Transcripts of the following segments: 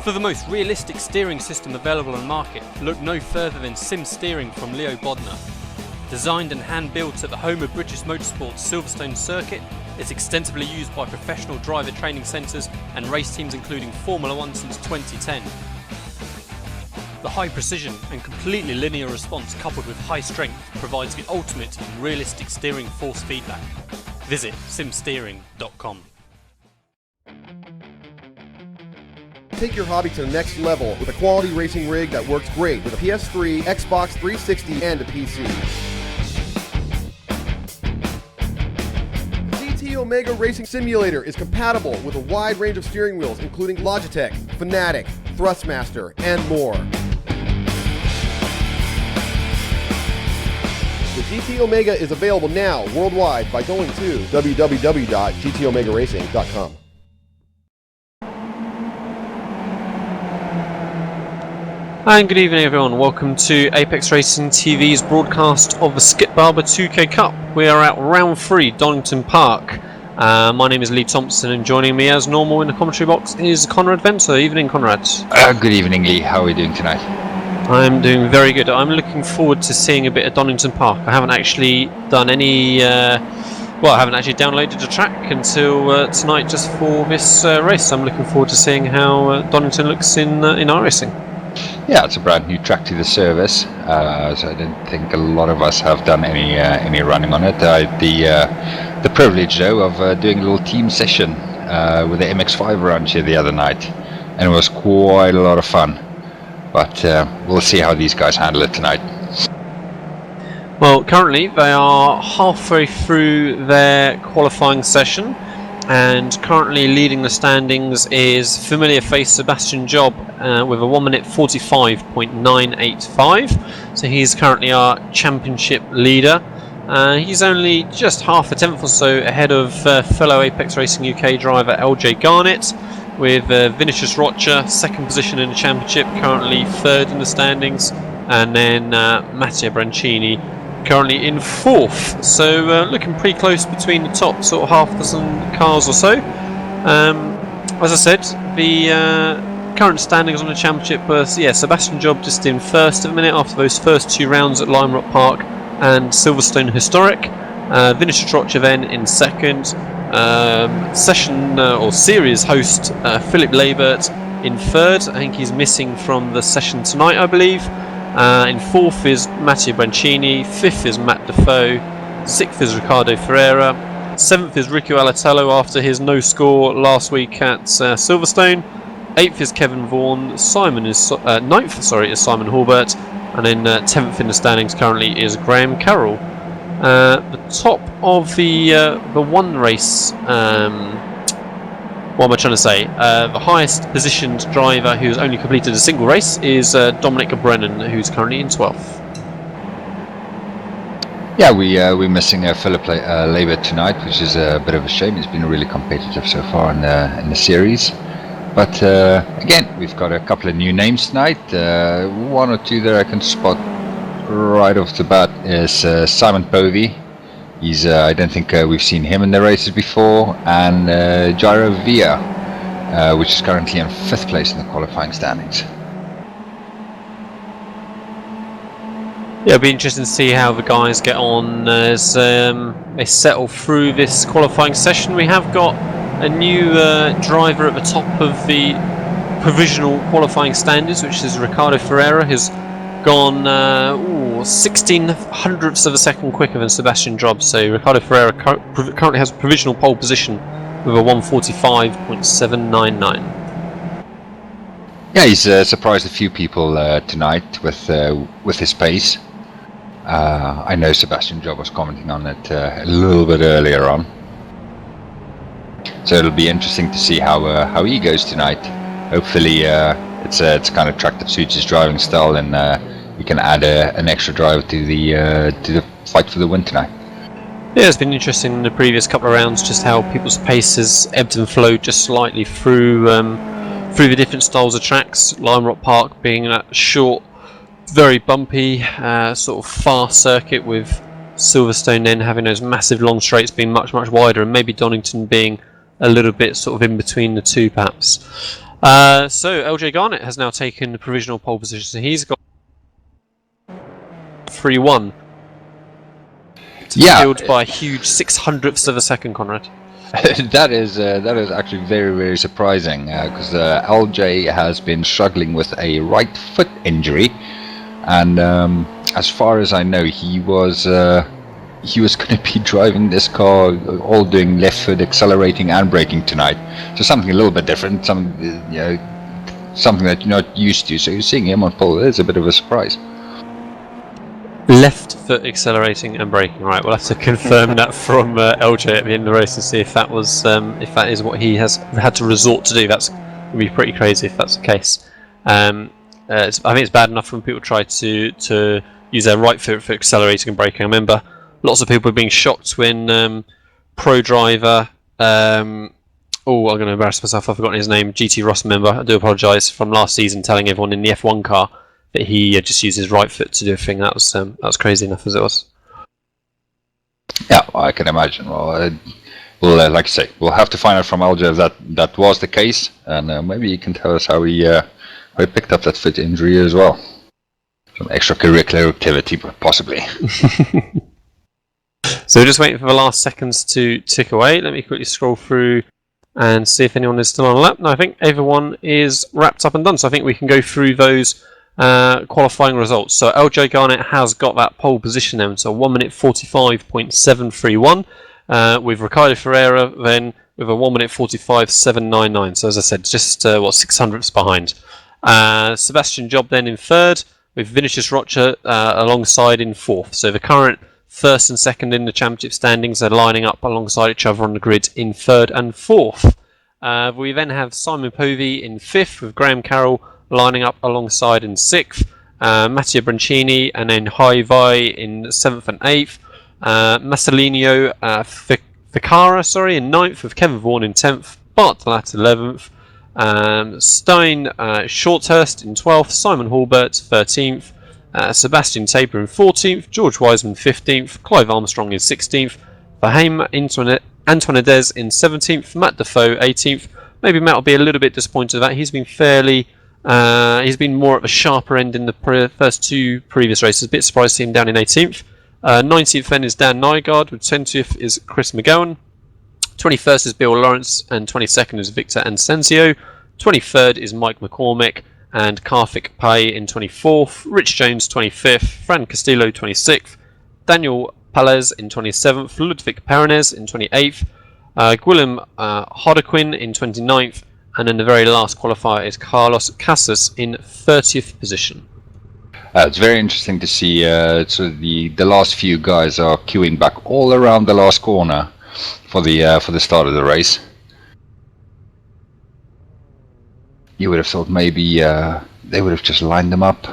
For the most realistic steering system available on the market, look no further than Sim Steering from Leo Bodnar. Designed and hand-built at the home of British Motorsport's Silverstone circuit, it's extensively used by professional driver training centres and race teams including Formula 1 since 2010. The high precision and completely linear response coupled with high strength provides the ultimate in realistic steering force feedback. Visit simsteering.com. Take your hobby to the next level with a quality racing rig that works great with a PS3, Xbox 360, and a PC. GT Omega Racing Simulator is compatible with a wide range of steering wheels including Logitech, Fanatec, Thrustmaster, and more. The GT Omega is available now worldwide by going to www.gtomegaracing.com. And good evening everyone, welcome to Apex Racing TV's broadcast of the Skip Barber 2K Cup. We are at round 3, Donington Park. My name is Lee Thompson and joining me as normal in the commentary box is Conrad Venter. Evening Conrad. Good evening Lee, how are we doing tonight? I'm doing very good. I'm looking forward to seeing a bit of Donington Park. I haven't actually done any, I haven't actually downloaded the track until tonight just for this race. I'm looking forward to seeing how Donington looks in iRacing. Yeah, it's a brand new track to the service, so I don't think a lot of us have done any running on it. I had the privilege though of doing a little team session with the MX-5 around here the other night, and it was quite a lot of fun. But we'll see how these guys handle it tonight. Well, currently they are halfway through their qualifying session, and currently leading the standings is familiar face Sebastian Job with a 1 minute 45.985. So he's currently our championship leader. He's only just half a tenth or so ahead of fellow Apex Racing UK driver LJ Garnett, with Vinicius Rocha second position in the championship, currently third in the standings, and then Matteo Brancini currently in fourth. So looking pretty close between the top sort of half dozen cars or so. As I said, the current standings on the championship were Sebastian Job just in first at the minute after those first 2 rounds at Lime Rock Park and Silverstone Historic. Vinicius Rocha then in second. Session or series host Philip Labert in third. I think he's missing from the session tonight, I believe. In fourth is Matteo Brancini, fifth is Matt Defoe, sixth is Ricardo Ferreira, seventh is Rico Alatello after his no score last week at Silverstone, eighth is Kevin Vaughan, ninth is Simon Horbert, and then 10th in the standings currently is Graham Carroll. The top of the one race, what am I trying to say? The highest positioned driver who's only completed a single race is Dominic Brennan, who's currently in 12th. Yeah, we're missing Philip Labert tonight, which is a bit of a shame. He's been really competitive so far in the series. But again, we've got a couple of new names tonight. One or two that I can spot right off the bat is Simon Povey. He's I don't think we've seen him in the races before, and Jairo Villa, which is currently in 5th place in the qualifying standings. Yeah, it'll be interesting to see how the guys get on as they settle through this qualifying session. We have got a new driver at the top of the provisional qualifying standards, which is Ricardo Ferreira, who's gone 16 hundredths of a second quicker than Sebastian Job. So Ricardo Ferreira currently has a provisional pole position with a 1:45.799. Yeah, he's surprised a few people tonight with his pace. I know Sebastian Job was commenting on it a little bit earlier on, so it'll be interesting to see how he goes tonight. Hopefully, it's a kind of track that suits his driving style, and he can add an extra driver to the fight for the win tonight. Yeah, it's been interesting in the previous couple of rounds just how people's paces ebbed and flowed just slightly through the different styles of tracks. Lime Rock Park being that short, very bumpy, sort of fast circuit, with Silverstone then having those massive long straights being much wider, and maybe Donington being a little bit sort of in between the two perhaps. So LJ Garnett has now taken the provisional pole position. So he's got 3-1. Filled by a huge 600ths of a second, Conrad. that is actually very, very surprising because LJ has been struggling with a right foot injury, and as far as I know, he was going to be driving this car, all doing left foot accelerating and braking tonight. So something a little bit different, something that you're not used to. So you're seeing him on pole. It's a bit of a surprise. Left foot accelerating and braking. Right, we'll have to confirm that from LJ at the end of the race and see if that was if that is what he has had to resort to do. That's going to be pretty crazy if that's the case. I think it's bad enough when people try to use their right foot for accelerating and braking. I remember lots of people being shocked when pro driver. I'm going to embarrass myself. I've forgotten his name. GT Ross member. I do apologise, from last season, telling everyone in the F1 car that he just used his right foot to do a thing. That was crazy enough as it was. Yeah, I can imagine. Well, like I say, we'll have to find out from LJ if that was the case, and maybe he can tell us how he picked up that foot injury as well. Some extracurricular activity, possibly. So we're just waiting for the last seconds to tick away. Let me quickly scroll through and see if anyone is still on a lap. No, I think everyone is wrapped up and done. So I think we can go through those qualifying results. So LJ Garnett has got that pole position then, so 1 minute 45.731, with Ricardo Ferreira then with a 1 minute 45.799. So as I said, just 600ths behind. Sebastian Job then in third, with Vinicius Rocha alongside in fourth. So the current first and second in the championship standings are lining up alongside each other on the grid in third and fourth. We then have Simon Povey in fifth, with Graham Carroll lining up alongside in sixth, Matteo Brancini and then Hai Vai in seventh and eighth, Massalinho Ficara in ninth, with Kevin Vaughan in 10th, Bart Lat 11th, Stein Shorthurst in 12th, Simon Halbert 13th, Sebastian Taper in 14th, George Wiseman 15th, Clive Armstrong in 16th, Fahim Antoinades in 17th, Matt Defoe 18th. Maybe Matt will be a little bit disappointed with that. He's been he's been more at the sharper end in the first two previous races. A bit surprised to see him down in 18th. 19th then is Dan Nygaard, with 20th is Chris McGowan. 21st is Bill Lawrence, and 22nd is Victor Ansensio. 23rd is Mike McCormick, and Karthik Pai in 24th. Rich Jones 25th, Fran Castillo 26th, Daniel Palez in 27th, Ludwig Perenez in 28th, Gwilym Hodequin in 29th, and then the very last qualifier is Carlos Casas in 30th position. It's very interesting to see so the last few guys are queuing back all around the last corner for the start of the race. You would have thought maybe they would have just lined them up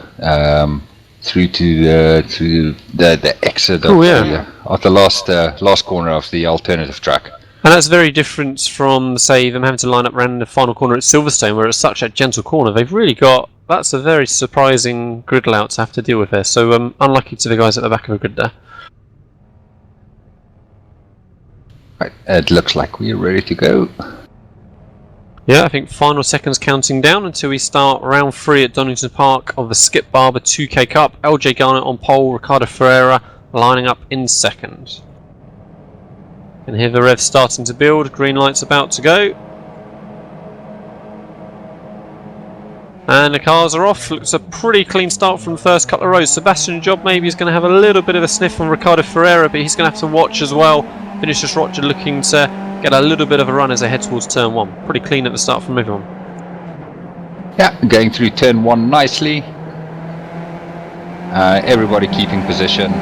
through to the exit of the last corner of the alternative track. And that's very different from, say, them having to line up around the final corner at Silverstone, where it's such a gentle corner. They've really got... That's a very surprising grid layout to have to deal with there. So unlucky to the guys at the back of the grid there. Right, it looks like we're ready to go. Yeah, I think final seconds counting down until we start round 3 at Donington Park of the Skip Barber 2K Cup. LJ Garnett on pole, Ricardo Ferreira lining up in second. And here the revs starting to build, green light's about to go. And the cars are off. Looks a pretty clean start from the first couple of rows. Sebastian Job maybe is going to have a little bit of a sniff on Ricardo Ferreira, but he's going to have to watch as well. Vinicius Rocha looking to get a little bit of a run as they head towards turn 1. Pretty clean at the start from everyone. Yeah, going through turn 1 nicely. Everybody keeping position.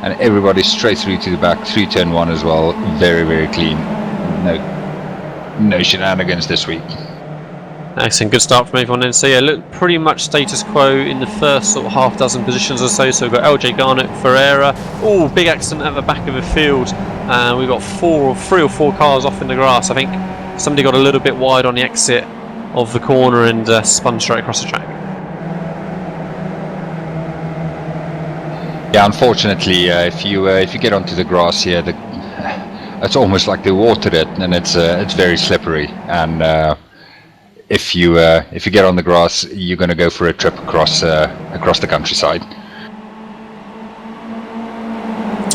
And everybody straight through to the back, through turn 1 as well. Very, very clean. No shenanigans this week. Excellent, good start from everyone then. So yeah, look pretty much status quo in the first sort of half dozen positions or so. So we've got LJ Garnett, Ferreira. Oh, big accident at the back of the field. We've got 3 or 4 cars off in the grass. I think somebody got a little bit wide on the exit of the corner and spun straight across the track. Yeah, unfortunately, if you get onto the grass here, it's almost like they watered it, and it's very slippery. And if you get on the grass, you're going to go for a trip across the countryside.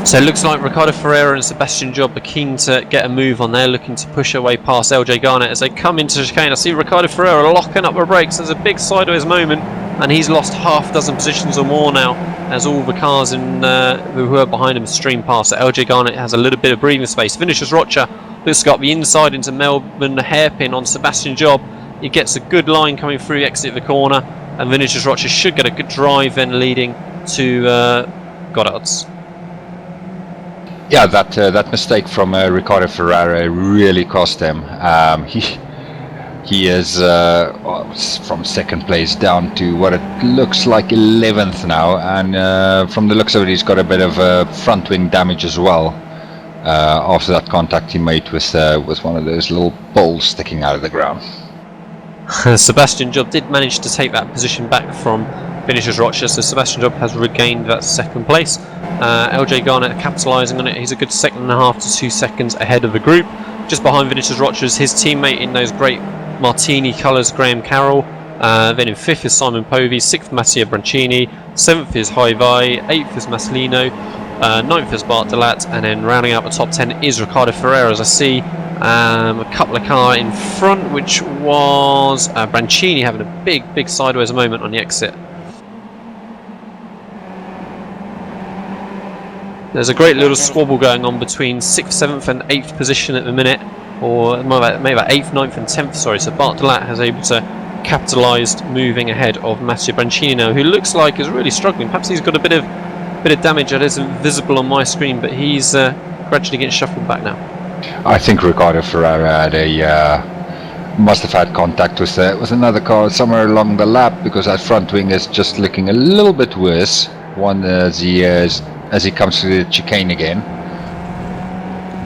So it looks like Ricardo Ferreira and Sebastian Job are keen to get a move on there, looking to push away past LJ Garnett as they come into the chicane. I see Ricardo Ferreira locking up the brakes. There's a big sideways moment, and he's lost half a dozen positions or more now as all the cars who are behind him stream past. So LJ Garnett has a little bit of breathing space. Vinicius Rocha looks got the inside into Melbourne hairpin on Sebastian Job. He gets a good line coming through the exit of the corner, and Vinicius Rocha should get a good drive then leading to Goddard's. Yeah, that mistake from Ricardo Ferreira really cost him. He is from second place down to what it looks like 11th now, and from the looks of it, he's got a bit of front wing damage as well after that contact he made with one of those little balls sticking out of the ground. Sebastian Job did manage to take that position back from Vinicius Rocha, so Sebastian Job has regained that second place. LJ Garnett capitalising on it. He's a good 2.5 to 2 seconds ahead of the group. Just behind Vinicius Rocha is his teammate in those great Martini colours, Graham Carroll. Then in 5th is Simon Povey, 6th Mattia Brancini, 7th is Haivai, 8th is Maslino, 9th is Bart Delat, and then rounding out the top 10 is Ricardo Ferreira, as I see a couple of cars in front, which was Brancini having a big sideways moment on the exit. There's a great little squabble going on between 6th, 7th and 8th position at the minute, or maybe about 8th, 9th and 10th, sorry. So Bart Delat has able to capitalise moving ahead of Matteo Brancini now, who looks like is really struggling. Perhaps he's got a bit of damage that isn't visible on my screen, but he's gradually getting shuffled back now. I think Ricardo Ferreira must have had contact with another car somewhere along the lap, because that front wing is just looking a little bit worse as he comes to the chicane again.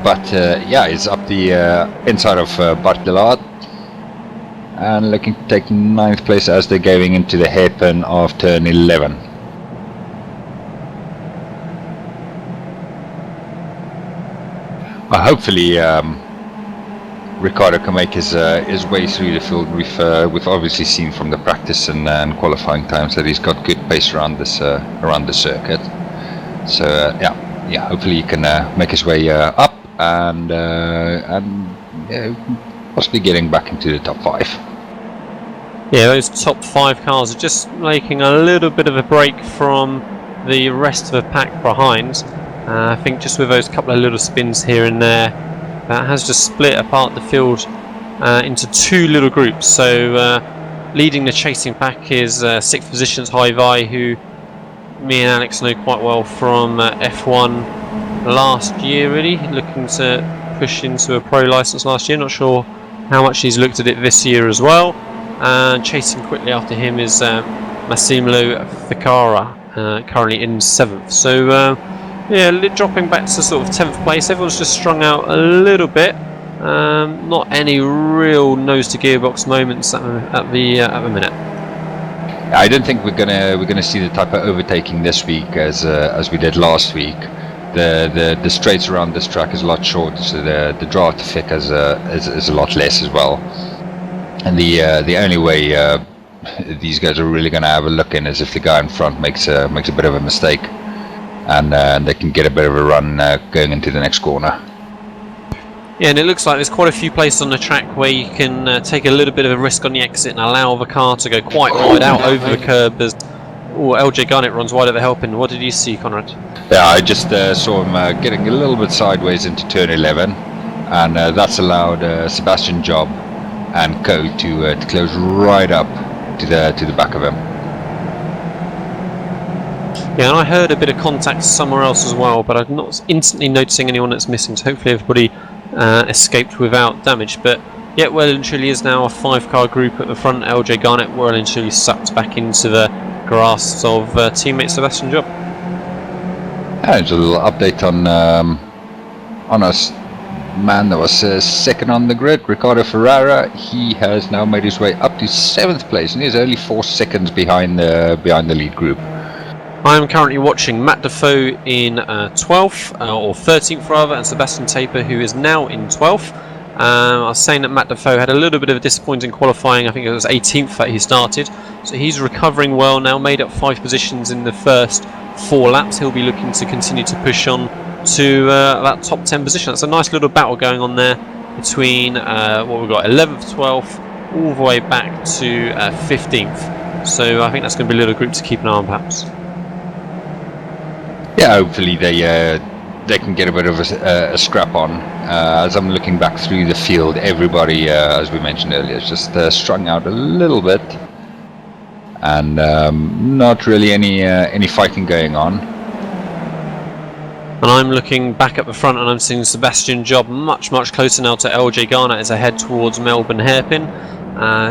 But yeah, he's up the inside of Bart Delat and looking to take 9th place as they're going into the hairpin of turn 11. Hopefully Ricardo can make his way through the field. We've obviously seen from the practice and qualifying times that he's got good pace around the circuit. So yeah, hopefully he can make his way up and possibly getting back into the top 5. Yeah, those top 5 cars are just making a little bit of a break from the rest of the pack behind. I think just with those couple of little spins here and there, that has just split apart the field into 2 little groups. So leading the chasing pack is 6th position's Haivai, who me and Alex know quite well from F1 last year, really looking to push into a pro license last year. Not sure how much he's looked at it this year as well. And chasing quickly after him is Massimo Ficara, currently in 7th. So yeah, dropping back to sort of 10th place. Everyone's just strung out a little bit. Not any real nose to gearbox moments at the minute. I don't think we're gonna see the type of overtaking this week as we did last week. The straights around this track is a lot shorter, so the draw to thick is a lot less as well. And the only way these guys are really gonna have a look in is if the guy in front makes a bit of a mistake, and they can get a bit of a run going into the next corner. Yeah, and it looks like there's quite a few places on the track where you can take a little bit of a risk on the exit and allow the car to go quite wide out over the curb as LJ Garnett runs wide at the helping. What did you see, Conrad? Yeah, I just saw him getting a little bit sideways into turn 11, and that's allowed Sebastian Job and Co to close right up to the back of him. Yeah, and I heard a bit of contact somewhere else as well, but I'm not instantly noticing anyone that's missing, so hopefully everybody escaped without damage. But yeah, well and truly is now a 5-car group at the front. LJ Garnett well and truly sucked back into the grasp of teammate Sebastian Job. Yeah, just a little update on us man that was second on the grid, Ricardo Ferreira. He has now made his way up to 7th place, and he's only 4 seconds behind the lead group. I'm currently watching Matt Defoe in 12th, or 13th rather, and Sebastian Taper, who is now in 12th. I was saying that Matt Defoe had a little bit of a disappointing qualifying. I think it was 18th that he started, so he's recovering well now, made up 5 positions in the first 4 laps. He'll be looking to continue to push on to that top 10 position. That's a nice little battle going on there between what we've got, 11th, 12th, all the way back to 15th. So I think that's going to be a little group to keep an eye on, perhaps. Yeah, hopefully they can get a bit of a scrap on. As I'm looking back through the field, everybody, as we mentioned earlier, is just strung out a little bit, and not really any fighting going on. And I'm looking back at the front and I'm seeing Sebastian Job much closer now to LJ Garnett as I head towards Melbourne Hairpin.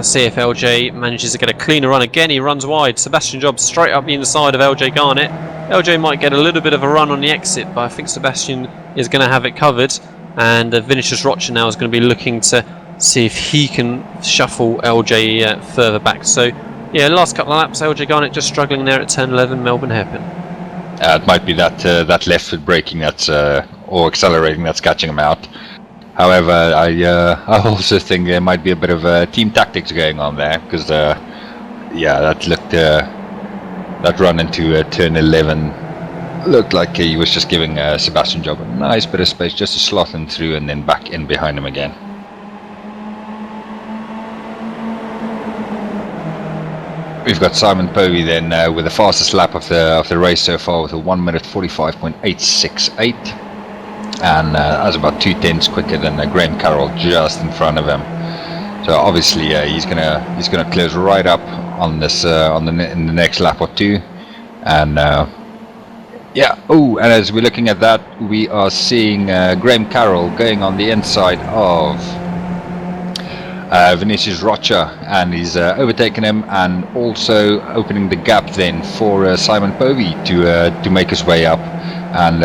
See if LJ manages to get a cleaner run again. He runs wide. Sebastian Job straight up the inside of LJ Garnett. LJ might get a little bit of a run on the exit, but I think Sebastian is going to have it covered. And Vinicius Rocha now is going to be looking to see if he can shuffle LJ further back. So, yeah, last couple of laps, LJ Garnett just struggling there at turn 11, Melbourne Hairpin. It might be that left foot braking that's or accelerating that's catching him out. However, I also think there might be a bit of team tactics going on there, because yeah, that looked that run into turn 11 looked like he was just giving Sebastian Job a nice bit of space just to slot him through and then back in behind him again. We've got Simon Povey then with the fastest lap of the race so far, with a 1 minute 45.868, and that's about 2/10 quicker than Graham Carroll just in front of him. So obviously he's gonna close right up on this in the next lap or two, and yeah. Oh, and as we're looking at that, we are seeing Graham Carroll going on the inside of Vinicius Rocha, and he's overtaken him and also opening the gap then for Simon Povey to make his way up. And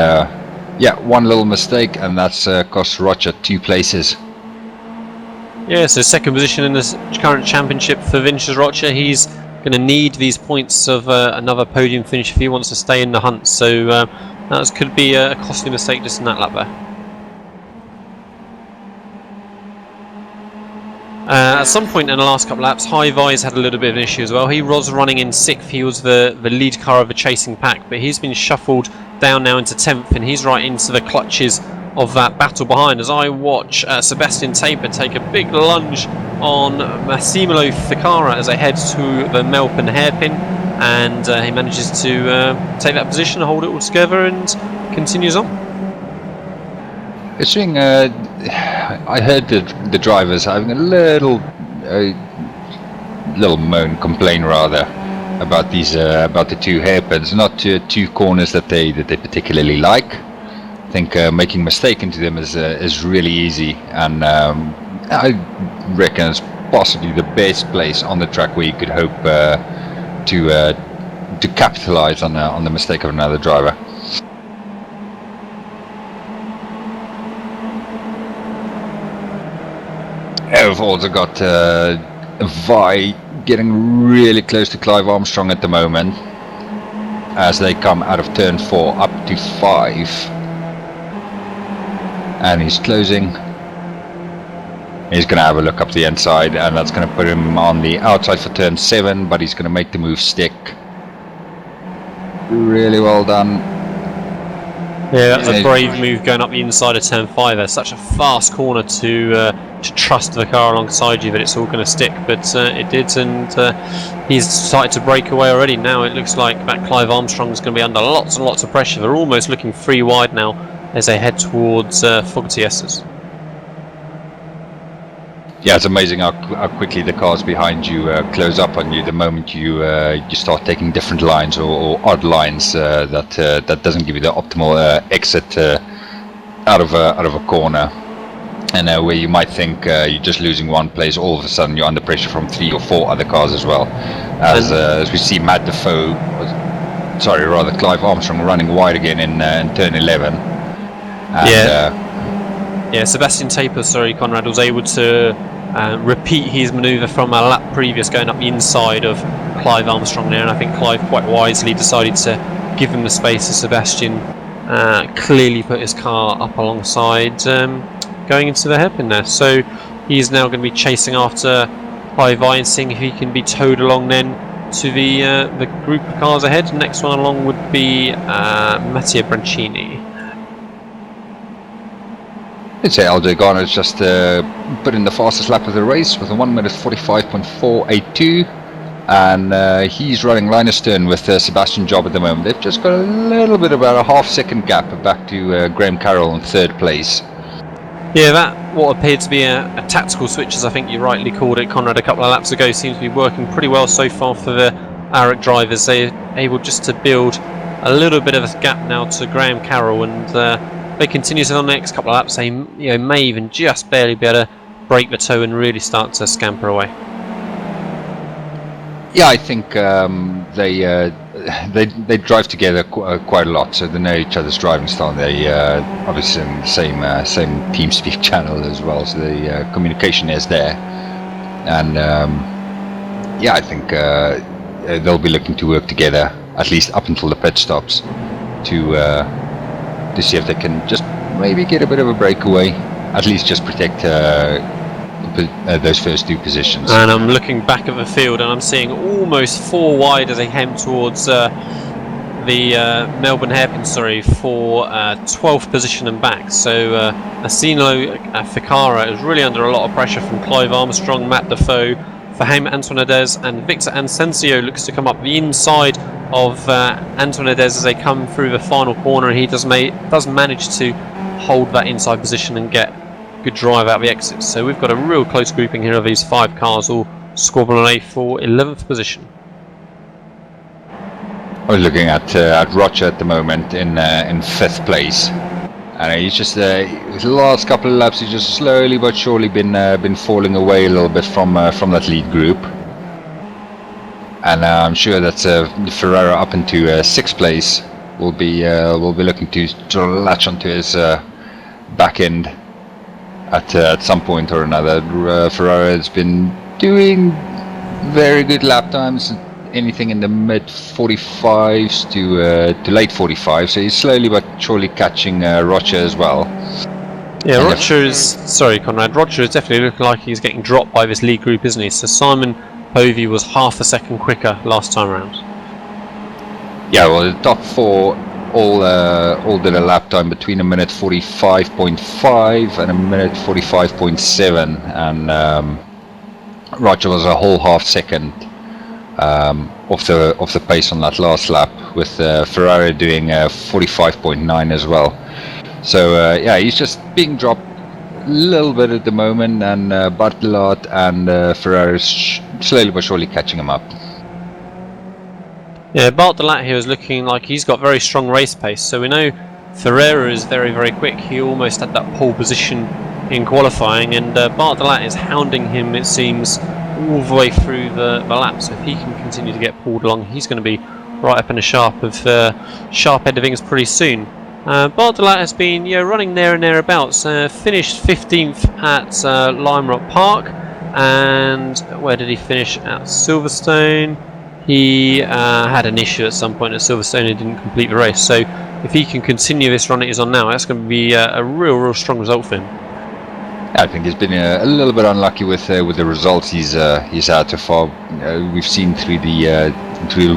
yeah, one little mistake and that's cost Rocha 2 places. Yeah, so second position in this current championship for Vinicius Rocha. He's going to need these points of another podium finish if he wants to stay in the hunt. So that could be a costly mistake just in that lap there. At some point in the last couple of laps, High Vise had a little bit of an issue as well. He was running in 6th, he was the lead car of the chasing pack, but he's been shuffled down now into 10th, and he's right into the clutches of that battle behind as I watch Sebastian Taper take a big lunge on Massimiliano Ficara as they head to the Melbourne Hairpin, and he manages to take that position, hold it all together, and continues on. It's being, I heard the drivers having a little moan, complain rather, about these about the 2 hairpins, not 2 corners that they particularly like. I think making mistake into them is really easy, and I reckon it's possibly the best place on the track where you could hope to capitalize on the mistake of another driver. We've also got Vi getting really close to Clive Armstrong at the moment as they come out of turn 4 up to 5, and he's closing. He's going to have a look up the inside, and that's going to put him on the outside for turn 7, but he's going to make the move stick. Really well done. Yeah, that's a brave move going up the inside of turn 5. There's such a fast corner to trust the car alongside you that it's all going to stick, but it did, and he's started to break away already. Now it looks like that Clive Armstrong is going to be under lots and lots of pressure. They're almost looking 3 wide now as they head towards Fogarty Estes. Yeah, it's amazing how quickly the cars behind you close up on you the moment you start taking different lines or odd lines that doesn't give you the optimal exit out of a corner, and where you might think you're just losing one place, all of a sudden you're under pressure from 3 or 4 other cars as well. As we see Matt Defoe, Clive Armstrong running wide again in turn 11. And, yeah, Sebastian Taper, Conrad, was able to repeat his manoeuvre from a lap previous, going up the inside of Clive Armstrong there, and I think Clive quite wisely decided to give him the space as Sebastian clearly put his car up alongside, going into the hairpin there. So he's now going to be chasing after Clive and seeing if he can be towed along then to the group of cars ahead. The next one along would be Mattia Brancini. I'd say LJ Garner's just put in the fastest lap of the race with a 1 minute 45.482, and he's running line astern with Sebastian Job at the moment. They've just got a little bit, about a half-second gap back to Graham Carroll in third place. Yeah, that what appeared to be a tactical switch, as I think you rightly called it, Conrad, a couple of laps ago, seems to be working pretty well so far for the ARIC drivers. They're able just to build a little bit of a gap now to Graham Carroll, and they continue to on the next couple of laps. They may even just barely be able to break the toe and really start to scamper away. Yeah, I think they drive together quite a lot, so they know each other's driving style. They obviously in the same TeamSpeak channel as well, so the communication is there. And yeah, I think they'll be looking to work together at least up until the pit stops to see if they can just maybe get a bit of a breakaway, at least just protect those first two positions. And I'm looking back at the field and I'm seeing almost 4 wide as they hem towards the Melbourne hairpin, for 12th position and back. So Asino Ficara is really under a lot of pressure from Clive Armstrong, Matt Defoe, Fahim Antonadez, and Victor Ansencio looks to come up the inside of Antonadez as they come through the final corner, and he does manage to hold that inside position and get good drive out of the exits. So we've got a real close grouping here of these 5 cars all squabbling away for 11th position. I was looking at Roger at the moment in 5th place, and he's just the last couple of laps he's just slowly but surely been falling away a little bit from that lead group. And I'm sure that Ferrara up into 6th place will be looking to sort of latch onto his back end at some point or another. Ferrara has been doing very good lap times, anything in the mid 45s to late 45s. So he's slowly but surely catching Roger as well. Yeah, Roger is Conrad. Roger is definitely looking like he's getting dropped by this lead group, isn't he? So Simon Povey was half a second quicker last time around. Yeah, well, the top 4 all did a lap time between a minute 45.5 and a minute 45.7, and Roger was a whole half second off the pace on that last lap, with Ferrari doing 45.9 as well. So yeah, he's just being dropped a little bit at the moment, and Bartolot and Ferrari's slowly but surely catching him up. Yeah, Bartolat here is looking like he's got very strong race pace. So we know Ferreira is very, very quick. He almost had that pole position in qualifying, and Bartolat is hounding him, it seems, all the way through the lap. So if he can continue to get pulled along, he's going to be right up in the sharp end of things pretty soon. Bartolat has been running there and thereabouts. Finished 15th at Lime Rock Park, and where did he finish? At Silverstone. He had an issue at some point at Silverstone and didn't complete the race. So if he can continue this run that he's on now, that's going to be a real strong result for him. I think he's been a little bit unlucky with the results he's had so far. We've seen through the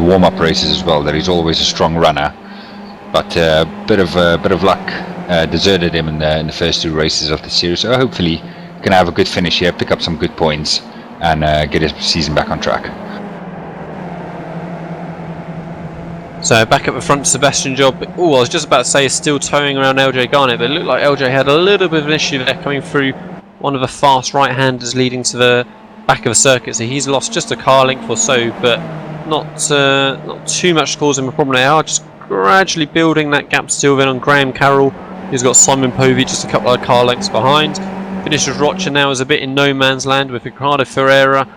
warm-up races as well that he's always a strong runner, but a bit of luck deserted him in the first 2 races of the series. So hopefully he can have a good finish here, pick up some good points, and get his season back on track. So back at the front, Sebastian Job, I was just about to say, is still towing around LJ Garnett, but it looked like LJ had a little bit of an issue there coming through one of the fast right-handers leading to the back of the circuit. So he's lost just a car length or so, but not too much to cause him a problem. They are just gradually building that gap still then on Graham Carroll. He's got Simon Povey just a couple of car lengths behind. Finishes Rocher now is a bit in no man's land with Ricardo Ferreira,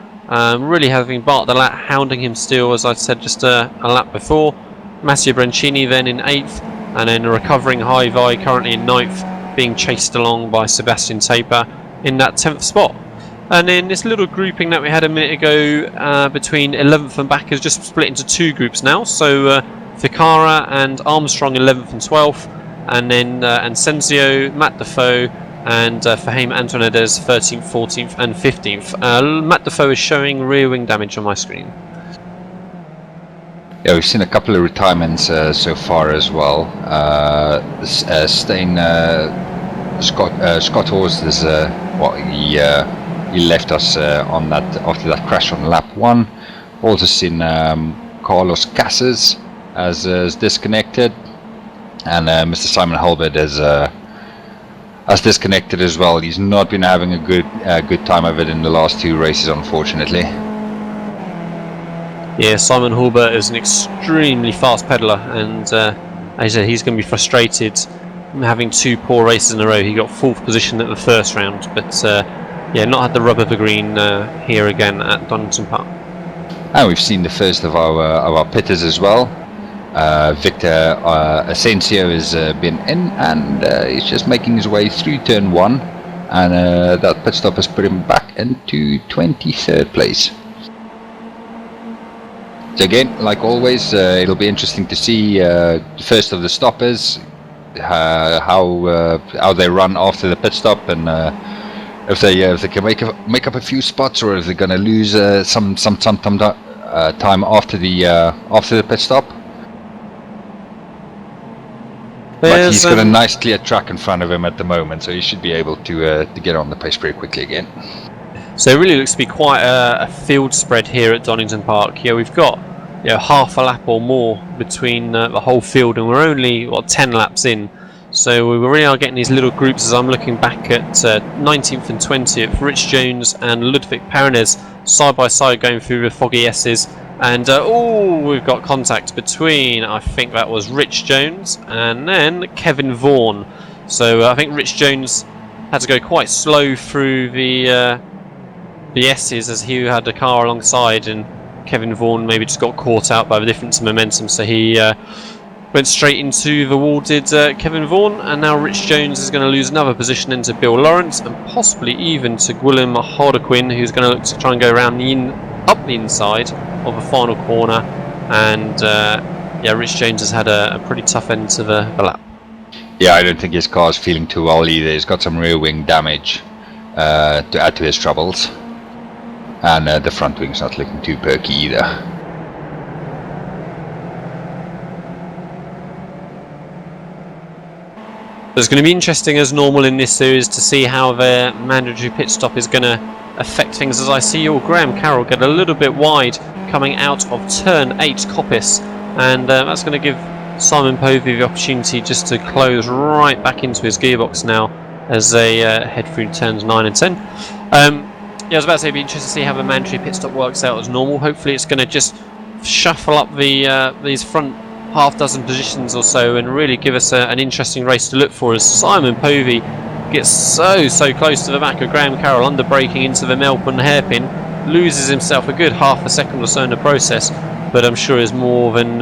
really having Bartolat hounding him still, as I said just a lap before. Mattia Brancini then in 8th, and then a recovering High Vi currently in 9th, being chased along by Sebastian Taper in that 10th spot. And then this little grouping that we had a minute ago between 11th and back is just split into two groups now. So Ficarra and Armstrong 11th and 12th, and then Ansenzio, Matt Defoe, and Fahim Antonades 13th, 14th, and 15th. Matt Defoe is showing rear wing damage on my screen. Yeah, we've seen a couple of retirements so far as well. Scott Horst is he left us on that after that crash on lap 1. Also seen Carlos Casas as disconnected, and Mr. Simon Hulbert has disconnected as well. He's not been having a good time of it in the last 2 races, unfortunately. Yeah, Simon Hulbert is an extremely fast pedaler, and as I said, he's going to be frustrated having 2 poor races in a row. He got 4th position at the first round, but yeah, not had the rub of the green here again at Donington Park. And we've seen the first of our pitters as well. Victor Asensio has been in, and he's just making his way through turn 1, and that pit stop has put him back into 23rd place. So again, like always, it'll be interesting to see the first of the stoppers, how they run after the pit stop, and if they can make up a few spots, or if they're going to lose some time after the pit stop. But he's got a nice clear track in front of him at the moment, so he should be able to get on the pace pretty quickly again. So it really looks to be quite a field spread here at Donington Park. Yeah, we've got half a lap or more between the whole field, and we're only 10 laps in. So we really are getting these little groups. As I'm looking back at 19th and 20th, Rich Jones and Ludwig Paredes side by side going through the foggy S's. And we've got contact between, I think that was Rich Jones and then Kevin Vaughan. So I think Rich Jones had to go quite slow through the S's as he had a car alongside, and Kevin Vaughan maybe just got caught out by the difference in momentum, so he went straight into the wall, did Kevin Vaughan, and now Rich Jones is going to lose another position into Bill Lawrence, and possibly even to Gwilym Harlequin, who's going to look to try and go around up the inside of the final corner. And yeah, Rich Jones has had a pretty tough end to the lap. Yeah, I don't think his car's feeling too well either. He's got some rear wing damage to add to his troubles, and the front wing's not looking too perky either. It's going to be interesting as normal in this series to see how the mandatory pit stop is going to affect things, as I see your Graham Carroll get a little bit wide coming out of turn 8 Coppice, and that's going to give Simon Povey the opportunity just to close right back into his gearbox now as they head through turns 9 and 10. Yeah, I was about to say it'd be interesting to see how the mandatory pit stop works out as normal. Hopefully it's going to just shuffle up these front half dozen positions or so and really give us an interesting race to look for, as Simon Povey gets so close to the back of Graham Carroll, under braking into the Melbourne hairpin, loses himself a good half a second or so in the process, but I'm sure is more than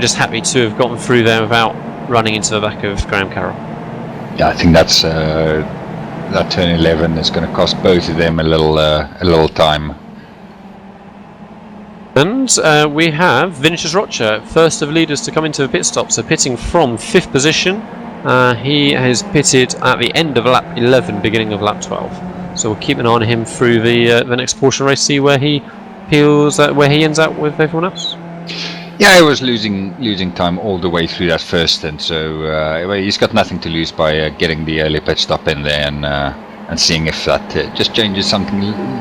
just happy to have gotten through there without running into the back of Graham Carroll. Yeah, I think that's that turn 11 is going to cost both of them a little time. And we have Vinicius Rocha, first of leaders to come into the pit stop, so pitting from 5th position. He has pitted at the end of lap 11, beginning of lap 12. So we'll keep an eye on him through the next portion of the race, see where he feels where he ends up with everyone else. Yeah, he was losing time all the way through that first stint, so he's got nothing to lose by getting the early pit stop in there and seeing if that just changes a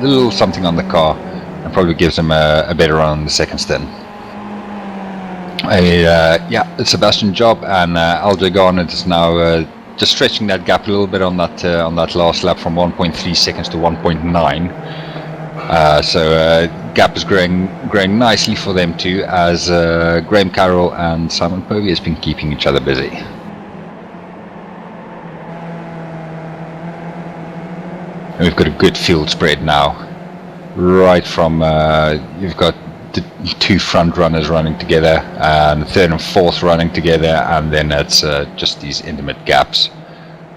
little something on the car, and probably gives him a better run on the second stint. Yeah, it's Sebastian Job and Aljo Garnett is now just stretching that gap a little bit on that last lap from 1.3 seconds to 1.9. So gap is growing nicely for them too, as Graham Carroll and Simon Povey has been keeping each other busy. And we've got a good field spread now, right from you've got the 2 front runners running together, and the 3rd and 4th running together, and then it's just these intimate gaps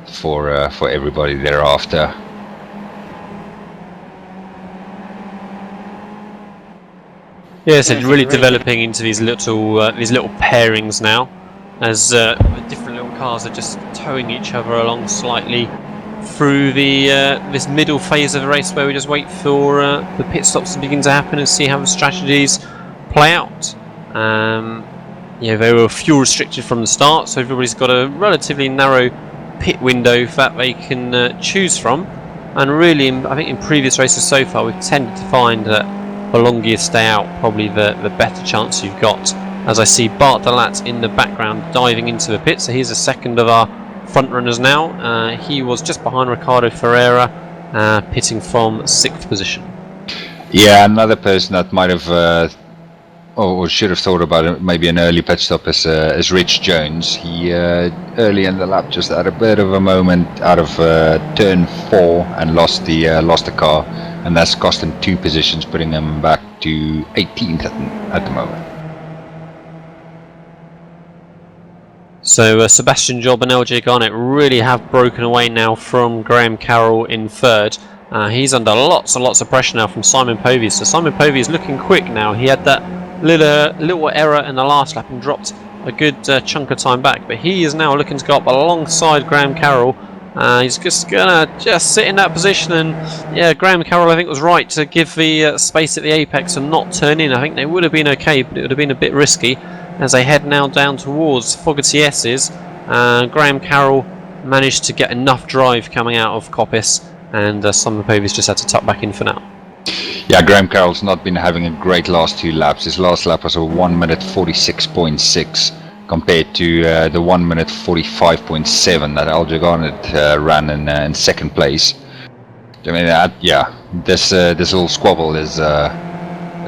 for everybody thereafter. Yeah, so really developing into these little pairings now, as the different little cars are just towing each other along slightly through the this middle phase of the race, where we just wait for the pit stops to begin to happen and see how the strategies play out. They were fuel restricted from the start, so everybody's got a relatively narrow pit window that they can choose from. And really, I think in previous races so far, we've tended to find that the longer you stay out, probably the better chance you've got. As I see Bart de Laat in the background diving into the pit, so he's the second of our front runners now. He was just behind Ricardo Ferreira, pitting from 6th position. Yeah, another person that might have or should have thought about it, maybe an early pit stop is Rich Jones. He early in the lap just had a bit of a moment out of turn 4 and lost the car, and that's cost him 2 positions, putting him back to 18th at the moment. So Sebastian Job and LJ Garnett really have broken away now from Graham Carroll in 3rd. He's under lots and lots of pressure now from Simon Povey. So Simon Povey is looking quick now. He had that little error in the last lap and dropped a good chunk of time back, but he is now looking to go up alongside Graham Carroll. He's just gonna sit in that position, and yeah, Graham Carroll I think was right to give the space at the apex and not turn in. I think they would have been okay, but it would have been a bit risky as they head now down towards Fogarty S's. Graham Carroll managed to get enough drive coming out of Coppice, and Simon Povey's just had to tuck back in for now. Yeah, Graham Carroll's not been having a great last 2 laps. His last lap was a 1 minute 46.6 compared to the 1 minute 45.7 that LJ Garnett ran in 2nd place. I mean, this little squabble is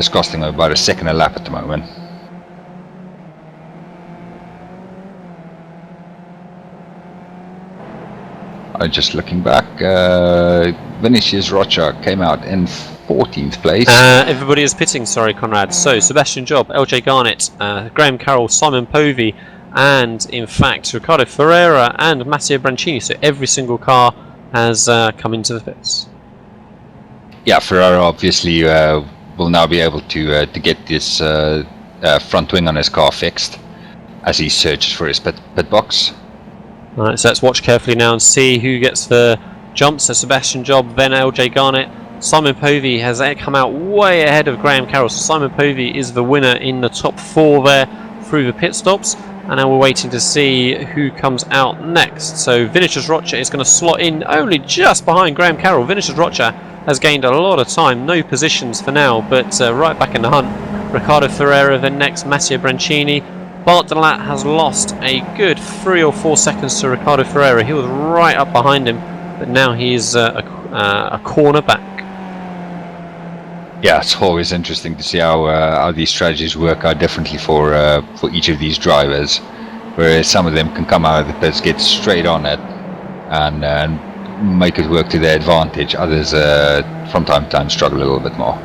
costing him about a second a lap at the moment. Just looking back, Vinicius Rocha came out in 14th place. Everybody is pitting, sorry Conrad. So Sebastian Job, LJ Garnett, Graham Carroll, Simon Povey, and in fact Ricardo Ferreira and Matteo Brancini. So every single car has come into the pits. Yeah, Ferreira obviously will now be able to get this front wing on his car fixed as he searches for his pit box. Alright, so let's watch carefully now and see who gets the jump. So Sebastian Job, then LJ Garnett. Simon Povey has come out way ahead of Graham Carroll. So Simon Povey is the winner in the top 4 there through the pit stops. And now we're waiting to see who comes out next. So Vinicius Rocha is going to slot in only just behind Graham Carroll. Vinicius Rocha has gained a lot of time, no positions for now, but right back in the hunt. Ricardo Ferreira then next, Matteo Brancini. Bart de Laat has lost a good 3 or 4 seconds to Ricardo Ferreira. He was right up behind him, but now he's a corner back. Yeah, it's always interesting to see how these strategies work out differently for each of these drivers. Whereas some of them can come out of the pits, get straight on it, and make it work to their advantage. Others, from time to time, struggle a little bit more.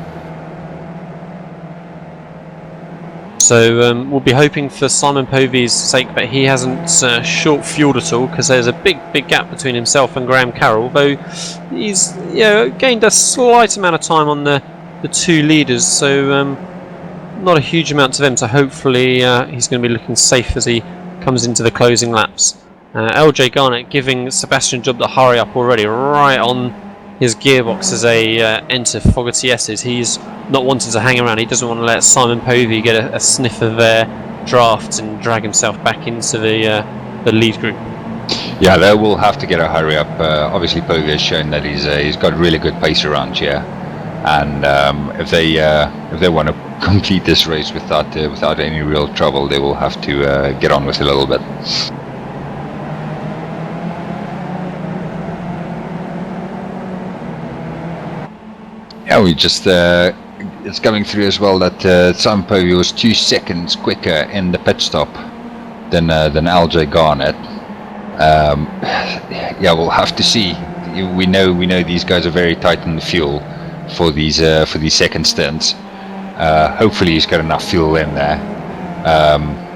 So we'll be hoping for Simon Povey's sake that he hasn't short fueled at all, because there's a big gap between himself and Graham Carroll. Though he's gained a slight amount of time on the 2 leaders, so not a huge amount to them. So hopefully he's going to be looking safe as he comes into the closing laps. LJ Garnett giving Sebastian Job the hurry up already, right on his gearbox as they enter Fogarty S's. He's not wanting to hang around. He doesn't want to let Simon Povey get a sniff of their draft and drag himself back into the lead group. Yeah, they will have to get a hurry up. Obviously, Povey has shown that he's got really good pace around here, and if they want to complete this race without any real trouble, they will have to get on with it a little bit. Yeah, we just it's coming through as well that Simon Povey was 2 seconds quicker in the pit stop than LJ Garnett. Yeah, we'll have to see. We know these guys are very tight on the fuel for these second stints. Hopefully he's got enough fuel in there.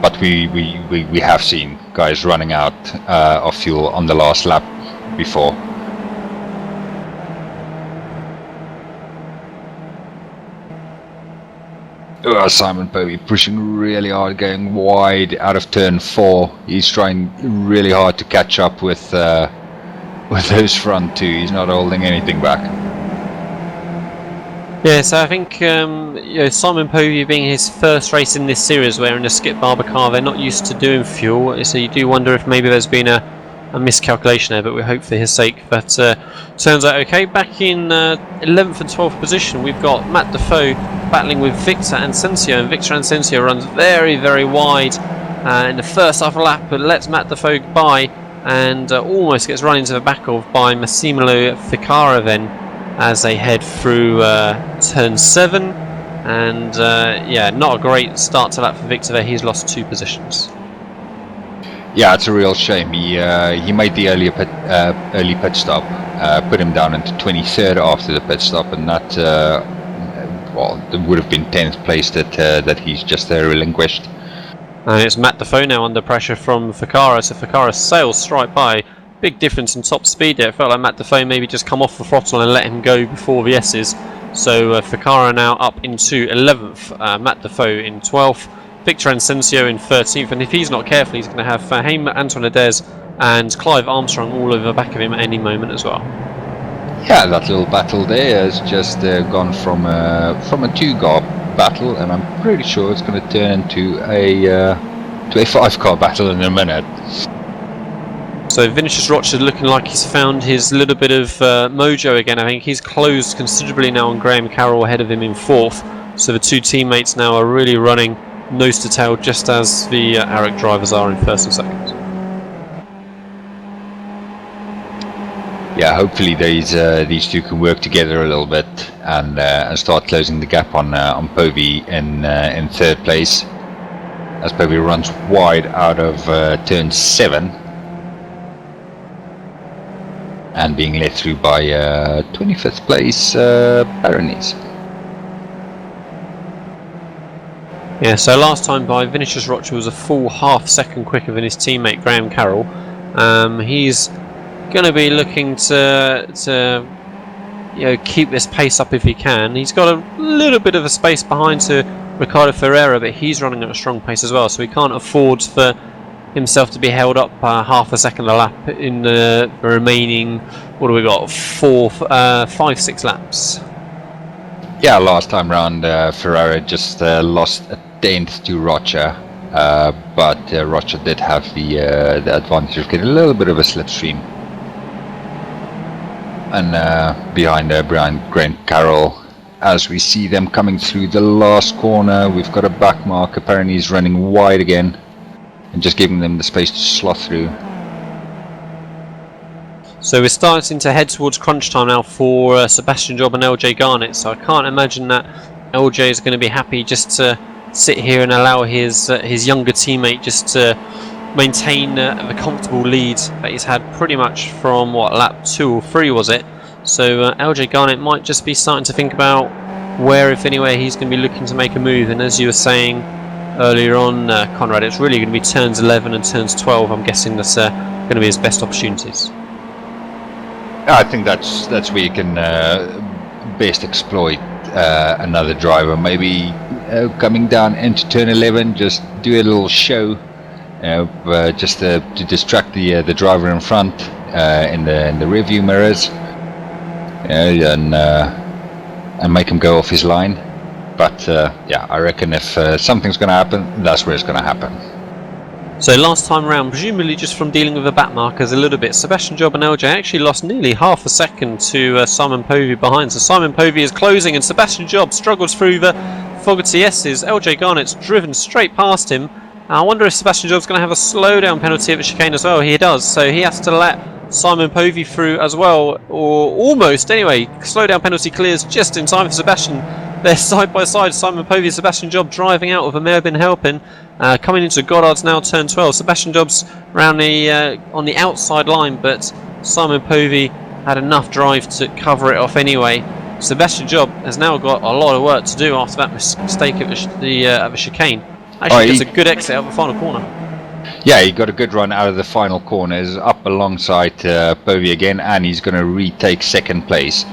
But we have seen guys running out of fuel on the last lap before. Simon Povey pushing really hard, going wide out of turn 4. He's trying really hard to catch up with those front two. He's not holding anything back. Yeah, so I think Simon Povey being his first race in this series, where in a Skip Barber car they're not used to doing fuel, so you do wonder if maybe there's been a miscalculation there, but we hope for his sake that turns out okay. Back in 11th and 12th position, we've got Matt Defoe battling with Victor Asensio, and Victor Asensio runs very, very wide in the first half a lap, but lets Matt Defoe by and almost gets run into the back of by Massimiliano Ficara then as they head through turn 7, and yeah, not a great start to that for Victor there. He's lost 2 positions. Yeah, it's a real shame. He made the early pit stop, put him down into 23rd after the pit stop, and that well, it would have been 10th place that he's just relinquished. And it's Matt Defoe now under pressure from Ficara, so Ficara sails straight by. Big difference in top speed there. It felt like Matt Defoe maybe just come off the throttle and let him go before the S's. So Ficara now up into 11th, Matt Defoe in 12th, Victor Asensio in 13th, and if he's not careful he's going to have Haim Antoinades and Clive Armstrong all over the back of him at any moment as well. Yeah, that little battle there has just gone from a 2-car battle, and I'm pretty sure it's going to turn into a 5-car battle in a minute. So Vinicius Rocha looking like he's found his little bit of mojo again. I think he's closed considerably now on Graham Carroll ahead of him in 4th. So the 2 teammates now are really running nose to tail, just as the ARAC drivers are in 1st and 2nd. Yeah, hopefully these two can work together a little bit and start closing the gap on Povey in 3rd place, as Povey runs wide out of turn 7 and being led through by 25th place Baronese. Yeah, so last time by Vinicius Rocha was a full half-second quicker than his teammate Graham Carroll. He's going to be looking to keep this pace up if he can. He's got a little bit of a space behind to Ricardo Ferreira, but he's running at a strong pace as well, so he can't afford for himself to be held up half a second a lap in the remaining, what do we got, 5-6 laps. Yeah, last time round Ferreira just lost a 10th to Rocha, but Rocha did have the advantage of getting a little bit of a slipstream. And behind Graham Carroll, as we see them coming through the last corner, we've got a back mark. Apparently he's running wide again and just giving them the space to slot through. So we're starting to head towards crunch time now for Sebastian Job and LJ Garnett, so I can't imagine that LJ is going to be happy just to sit here and allow his younger teammate just to maintain the comfortable lead that he's had pretty much from lap 2 or 3 was it. So LJ Garnett might just be starting to think about where, if anywhere, he's going to be looking to make a move. And as you were saying earlier on, Conrad, it's really going to be turns 11 and turns 12. I'm guessing that's going to be his best opportunities. I think that's where you can best exploit another driver. Maybe coming down into turn 11, just do a little show, just to distract the driver in front in the rearview mirrors, and make him go off his line. But yeah, I reckon if something's going to happen, that's where it's going to happen. So last time round, presumably just from dealing with the back markers a little bit, Sebastian Job and LJ actually lost nearly half a second to Simon Povey behind. So Simon Povey is closing and Sebastian Job struggles through the Fogarty S's. LJ Garnett's driven straight past him. I wonder if Sebastian Job's going to have a slowdown penalty at the chicane as well. He does, so he has to let Simon Povey through as well, or almost anyway. Slowdown penalty clears just in time for Sebastian. They're side by side, Simon Povey and Sebastian Job driving out with a may have been helping. Coming into Goddard's now turn 12. Sebastian Job's around on the outside line, but Simon Povey had enough drive to cover it off anyway. Sebastian Job has now got a lot of work to do after that mistake at the chicane. Actually, gets a good exit out of the final corner. Yeah, he got a good run out of the final corner. He's up alongside Povey again, and he's going to retake second place.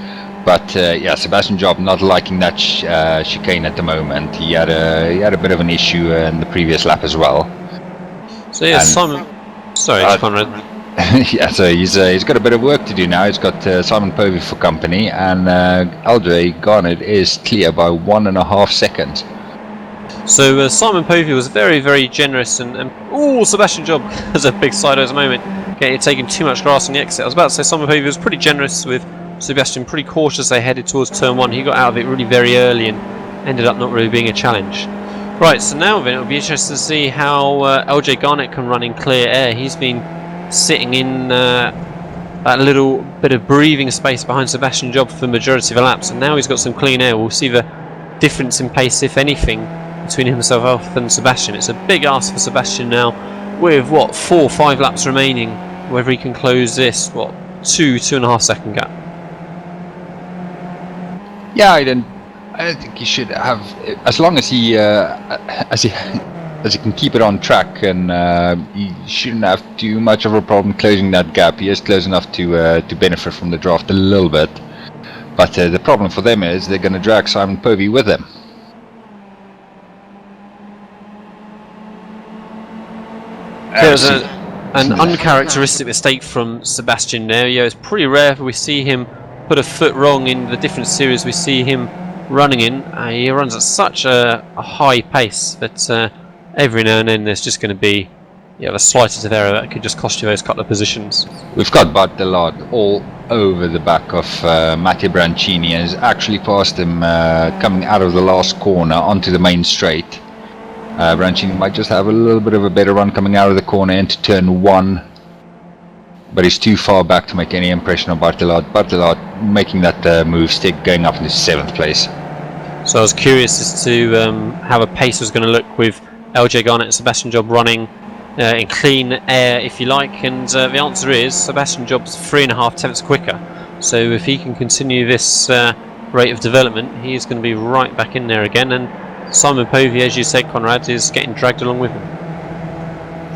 But yeah, Sebastian Job not liking that chicane at the moment. He had a bit of an issue in the previous lap as well. So yeah, Simon. Sorry, Conrad. Yeah, so he's got a bit of work to do now. He's got Simon Povey for company, and LJ Garnett is clear by 1.5 seconds. So Simon Povey was very, very generous, and Sebastian Job has a big sideways moment. Okay, taking too much grass on the exit. I was about to say Simon Povey was pretty generous with Sebastian, pretty cautious. They headed towards turn 1. He got out of it really very early and ended up not really being a challenge. Right, so now then it'll be interesting to see how LJ Garnett can run in clear air. He's been sitting in that little bit of breathing space behind Sebastian Job for the majority of the laps, and now he's got some clean air. We'll see the difference in pace, if anything, between himself and Sebastian. It's a big ask for Sebastian now, with 4 or 5 laps remaining, whether he can close this 2.5 second gap. Yeah, I don't think he should have, as long as he can keep it on track, and he shouldn't have too much of a problem closing that gap. He is close enough to benefit from the draft a little bit, but the problem for them is they're going to drag Simon Povey with them. There's an uncharacteristic mistake from Sebastian there. Yeah, it's pretty rare we see him put a foot wrong in the different series we see him running in. He runs at such a high pace that every now and then there's just going to be the slightest of error that could just cost you those couple of positions. We've got Bartolot all over the back of Matteo Brancini, and has actually passed him coming out of the last corner onto the main straight. Brancini might just have a little bit of a better run coming out of the corner into turn 1, but he's too far back to make any impression on Bartolot. Bartolot making that move stick, going up into 7th place. So I was curious as to how the pace was going to look with LJ Garnett and Sebastian Job running in clean air, if you like, and the answer is Sebastian Job's 3.5 tenths quicker. So if he can continue this rate of development, he is going to be right back in there again, and Simon Povey, as you said, Conrad, is getting dragged along with him.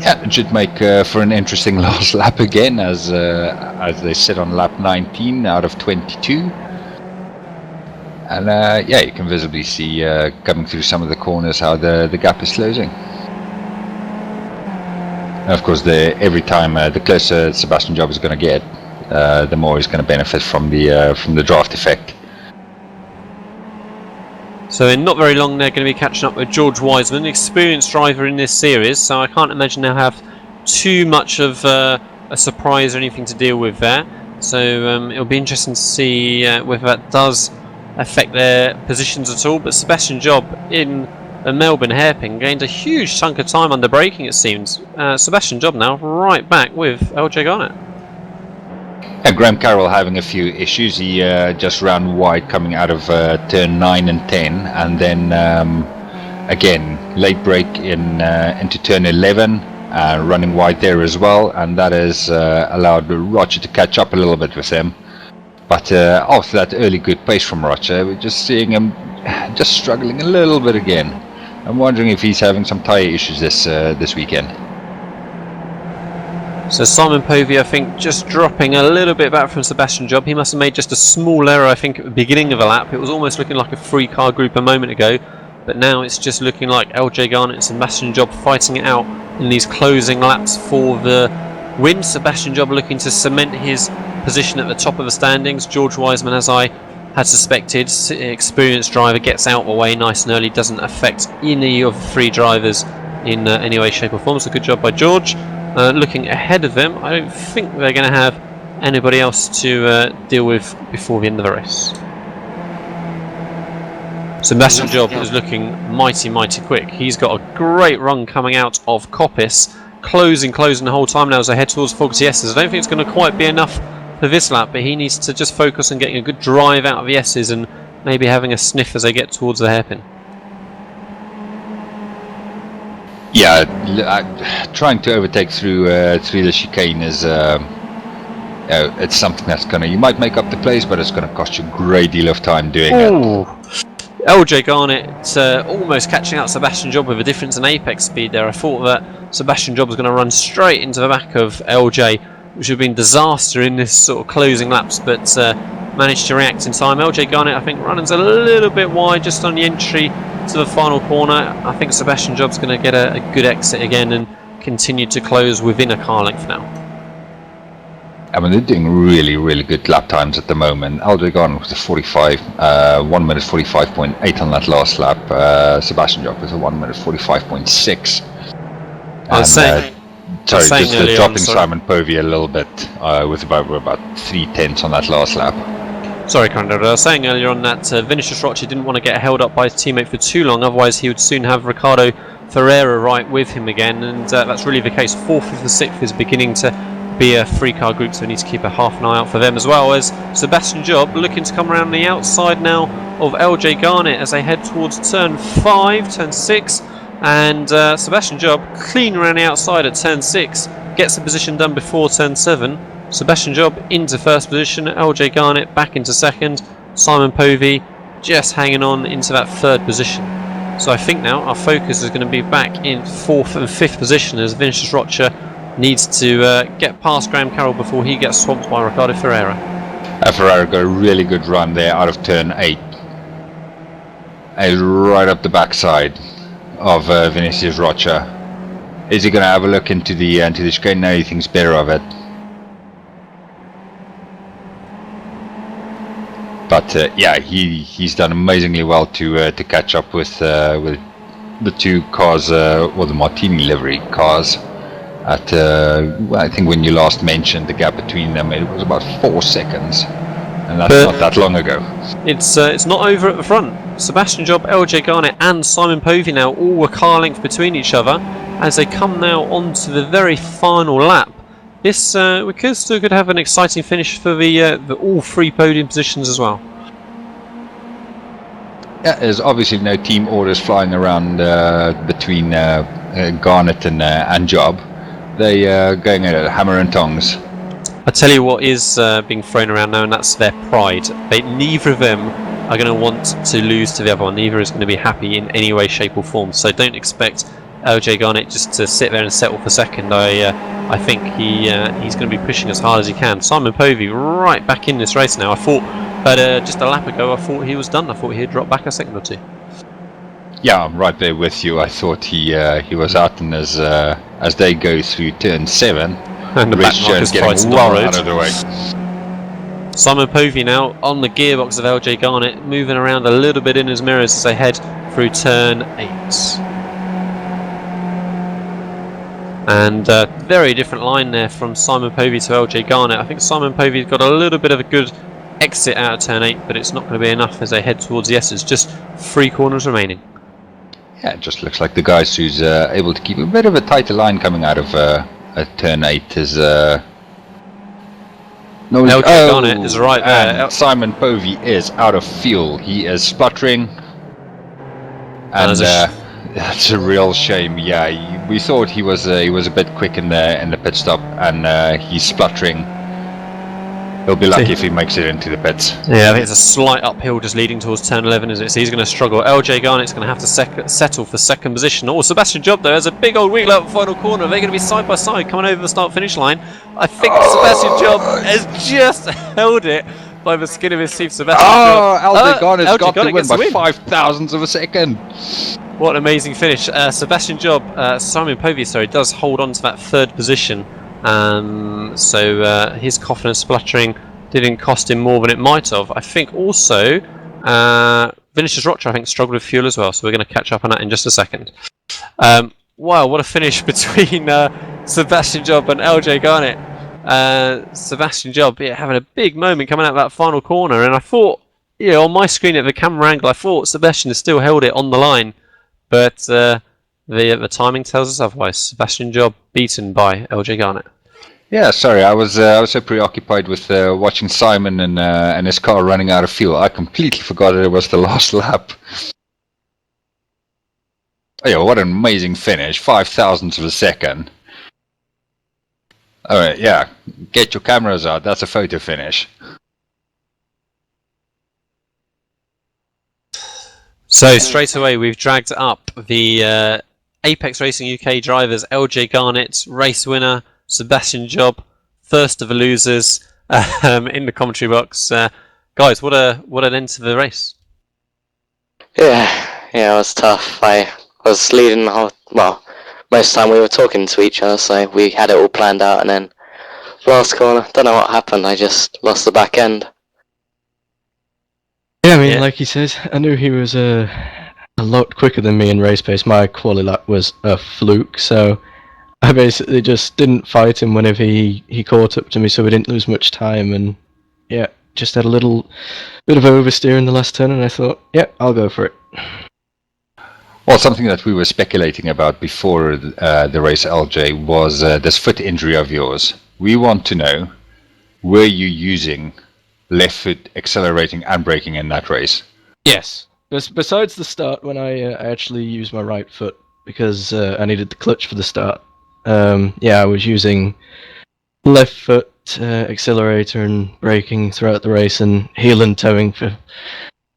Yeah, it should make for an interesting last lap again, as they sit on lap 19 out of 22. And yeah, you can visibly see coming through some of the corners how the gap is closing. And of course, every time the closer Sebastian Job is going to get, the more he's going to benefit from the draft effect. So in not very long they're going to be catching up with George Wiseman, experienced driver in this series, so I can't imagine they'll have too much of a surprise or anything to deal with there. So it'll be interesting to see whether that does affect their positions at all. But Sebastian Job in the Melbourne hairpin gained a huge chunk of time under braking, it seems. Sebastian Job now right back with LJ Garnett. Graham Carroll having a few issues. He just ran wide coming out of turn 9 and 10, and then again late break into turn 11, running wide there as well, and that has allowed Roger to catch up a little bit with him. But after that early good pace from Roger, we're just seeing him just struggling a little bit again. I'm wondering if he's having some tyre issues this weekend. So Simon Povey, I think, just dropping a little bit back from Sebastian Job. He must have made just a small error, I think, at the beginning of the lap. It was almost looking like a 3-car group a moment ago, but now it's just looking like LJ Garnett and Sebastian Job fighting it out in these closing laps for the win. Sebastian Job looking to cement his position at the top of the standings. George Wiseman, as I had suspected, experienced driver, gets out of the way nice and early, doesn't affect any of the 3 drivers in any way, shape or form. So good job by George. Looking ahead of them, I don't think they're going to have anybody else to deal with before the end of the race. Sebastian Job is looking mighty quick. He's got a great run coming out of Coppice, closing the whole time now as they head towards Fogarty S's. I don't think it's going to quite be enough for this lap, but he needs to just focus on getting a good drive out of the S's and maybe having a sniff as they get towards the hairpin. Yeah, trying to overtake through the chicane is it's something that's you might make up the place, but it's going to cost you a great deal of time doing it. LJ Garnett almost catching out Sebastian Job with a difference in apex speed there. I thought that Sebastian Job was going to run straight into the back of LJ, which would have been disaster in this sort of closing laps, but managed to react in time. LJ Garnett, I think, running's a little bit wide just on the entry to the final corner. I think Sebastian Job's going to get a good exit again and continue to close within a car length now. I mean, they're doing really, really good lap times at the moment. LJ Garnett was a 1 minute 45.8 on that last lap. Sebastian Job was a 1 minute 45.6. I was saying, sorry, just dropping Simon Povey a little bit with about 3/10 on that last lap. Sorry, Conrad. I was saying earlier on that Vinicius Roche didn't want to get held up by his teammate for too long, otherwise he would soon have Ricardo Ferreira right with him again, and that's really the case. 4th, 5th and 6th is beginning to be a 3-car group, so we need to keep a half an eye out for them, as well as Sebastian Job looking to come around the outside now of LJ Garnett as they head towards turn 5, turn 6, and Sebastian Job clean around the outside at turn 6, gets the position done before turn 7. Sebastian Job into first position, LJ Garnett back into second, Simon Povey just hanging on into that 3rd position. So I think now our focus is going to be back in 4th and 5th position as Vinicius Roche needs to get past Graham Carroll before he gets swamped by Ricardo Ferreira. Ferreira got a really good run there out of turn 8. And right up the backside of Vinicius Roche. Is he going to have a look into the screen? No, he thinks better of it. But yeah, he's done amazingly well to catch up with the 2 cars, or the Martini livery cars. At I think when you last mentioned the gap between them, it was about 4 seconds, and that's not that long ago. It's not over at the front. Sebastian Job, LJ Garnett and Simon Povey now all a car length between each other as they come now onto the very final lap. This we could have an exciting finish for the all 3 podium positions as well. Yeah, there's obviously no team orders flying around between Garnett and Job. They going at it, hammer and tongs. I tell you what is being thrown around now, and that's their pride. Neither of them are going to want to lose to the other one. Neither is going to be happy in any way, shape or form. So don't expect LJ Garnett just to sit there and settle for second. I think he's going to be pushing as hard as he can. Simon Povey right back in this race now. I thought, but just a lap ago, I thought he was done. I thought he'd drop back a second or 2. Yeah, I'm right there with you. I thought he was out, and as they go through turn 7, and the Rich Jones getting well out of the way. Simon Povey now on the gearbox of LJ Garnett, moving around a little bit in his mirrors as they head through turn 8. And very different line there from Simon Povey to LJ Garnett. I think Simon Povey's got a little bit of a good exit out of turn 8, but it's not going to be enough as they head towards the S's. Just 3 corners remaining. Yeah, it just looks like the guys who's able to keep a bit of a tighter line coming out of turn 8 is LJ Garnett is right there. Simon Povey is out of fuel. He is spluttering, and that's a real shame. Yeah, we thought he was a bit quick in the pit stop, and he's spluttering. He'll be lucky if he makes it into the pits. Yeah, I think it's a slight uphill just leading towards turn 11, isn't it? So he's going to struggle. LJ Garnett's going to have to settle for second position. Oh, Sebastian Job though has a big old wheel out final corner. They're going to be side by side coming over the start-finish line. I think Sebastian Job has just held it by the skin of his teeth. Sebastian Job. LJ Garnett's got the win by 0.005 of a second. What an amazing finish. Sebastian Job, Simon Povey, sorry, does hold on to that 3rd position. So his coughing and spluttering didn't cost him more than it might have. I think also Vinicius Roche, I think, struggled with fuel as well, so we're going to catch up on that in just a second. Wow, what a finish between Sebastian Job and LJ Garnett. Sebastian Job having a big moment coming out of that final corner, and I thought, on my screen at the camera angle, I thought Sebastian has still held it on the line, but the timing tells us otherwise. Sebastian Job beaten by LJ Garnett. Yeah, sorry, I was so preoccupied with watching Simon and his car running out of fuel. I completely forgot it was the last lap. Oh yeah, what an amazing finish! 0.005 of a second. All right, yeah, get your cameras out. That's a photo finish. So straight away we've dragged up the Apex Racing UK drivers, LJ Garnett, race winner, Sebastian Job, first of the losers in the commentary box. Guys, what an end to the race. Yeah, it was tough. I was leading the whole, well, most of the time we were talking to each other, so we had it all planned out, and then last corner, don't know what happened, I just lost the back end. Yeah, I mean, like he says, I knew he was a lot quicker than me in race pace. My quali lap was a fluke, so I basically just didn't fight him whenever he caught up to me, so we didn't lose much time, and yeah, just had a little bit of oversteer in the last turn, and I thought, yeah, I'll go for it. Well, something that we were speculating about before the race, LJ, was this foot injury of yours. We want to know, were you using left foot accelerating and braking in that race? Yes. Besides the start, when I actually used my right foot, because I needed the clutch for the start, I was using left foot accelerator and braking throughout the race, and heel and towing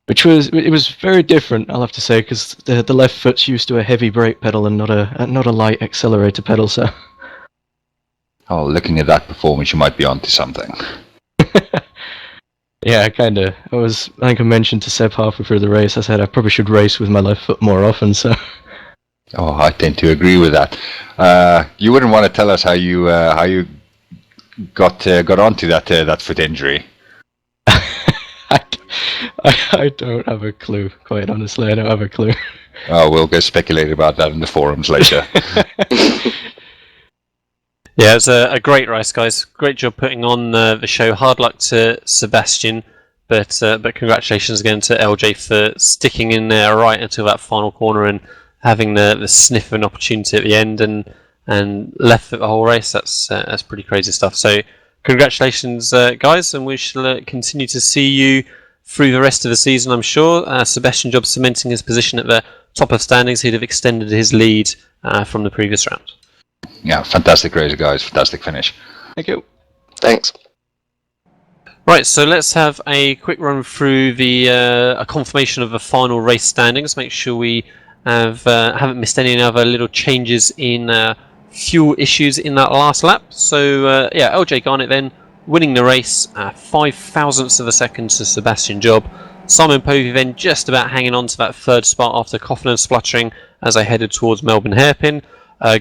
it was very different, I'll have to say, because the left foot's used to a heavy brake pedal and not a light accelerator pedal. So, oh, looking at that performance, you might be onto something. Yeah, I think I mentioned to Seb halfway through the race, I said I probably should race with my left foot more often. So. Oh, I tend to agree with that. You wouldn't want to tell us how you got onto that foot injury. I don't have a clue, quite honestly. I don't have a clue. Oh, we'll go speculate about that in the forums later. Yeah, it was a great race, guys. Great job putting on the show. Hard luck to Sebastian, but congratulations again to LJ for sticking in there right until that final corner and having the sniff of an opportunity at the end and left for the whole race. That's pretty crazy stuff. So congratulations, guys, and we shall continue to see you through the rest of the season, I'm sure. Sebastian Jobs cementing his position at the top of standings. He'd have extended his lead from the previous round. Yeah, fantastic race, guys. Fantastic finish. Thank you. Thanks. Right, so let's have a quick run through a confirmation of the final race standings. Make sure we haven't missed any other little changes in fuel issues in that last lap. So LJ Garnett then winning the race, 5 thousandths of a second to Sebastian Job. Simon Povey then just about hanging on to that third spot after coughing and spluttering as they headed towards Melbourne Hairpin.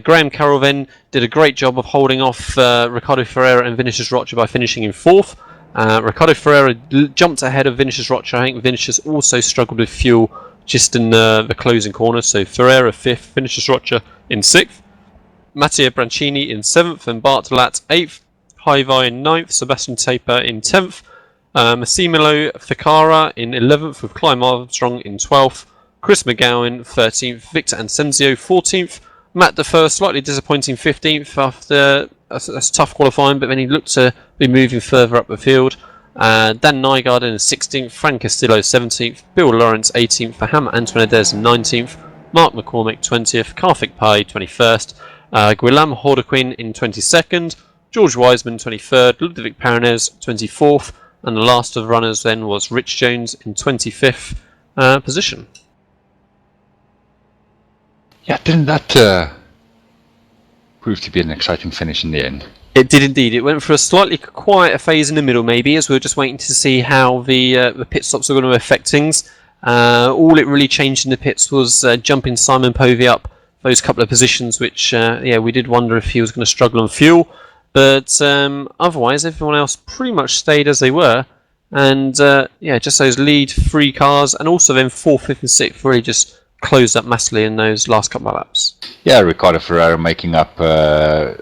Graham Carroll then did a great job of holding off Ricardo Ferreira and Vinicius Rocha by finishing in 4th. Ricardo Ferreira jumped ahead of Vinicius Rocha. I think Vinicius also struggled with fuel just in the closing corner. So Ferreira 5th, Vinicius Rocha in 6th. Matteo Brancini in 7th and Bart Lat 8th. Haivar in 9th, Sebastian Taper in 10th. Massimilo Ficara in 11th with Clive Armstrong in 12th. Chris McGowan 13th, Victor Ansenzio 14th. Matt Defer slightly disappointing 15th after a tough qualifying, but then he looked to be moving further up the field. Dan Nygaard in 16th, Frank Castillo 17th, Bill Lawrence 18th, Faham Antoinades 19th, Mark McCormick 20th, Karthik Pai 21st, Guillaume Hordequin in 22nd, George Wiseman 23rd, Ludwig Paranez 24th, and the last of the runners then was Rich Jones in 25th position. Yeah, didn't that prove to be an exciting finish in the end? It did indeed. It went for a slightly quieter phase in the middle, maybe, as we were just waiting to see how the pit stops were going to affect things. All it really changed in the pits was jumping Simon Povey up those couple of positions, which we did wonder if he was going to struggle on fuel. But otherwise, everyone else pretty much stayed as they were. And just those lead 3 cars, and also then 4th, 5th and 6th really just closed up massively in those last couple of laps. Yeah, Ricardo Ferreira making up a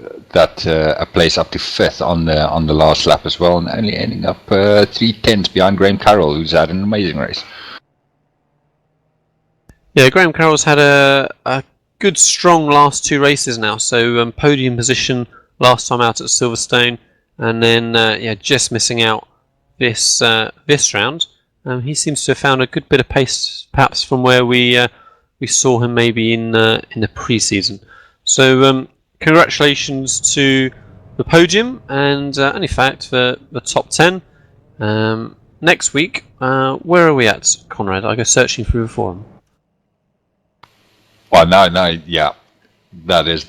place up to 5th on the last lap as well, and only ending up 3/10 behind Graham Carroll, who's had an amazing race. Yeah, Graham Carroll's had a good, strong last 2 races now. So podium position last time out at Silverstone, and then just missing out this round. He seems to have found a good bit of pace, perhaps from where we saw him maybe in the pre-season. So congratulations to the podium, and in fact the top 10. Next week, where are we at, Conrad? I go searching through the forum. Well, no, yeah, that is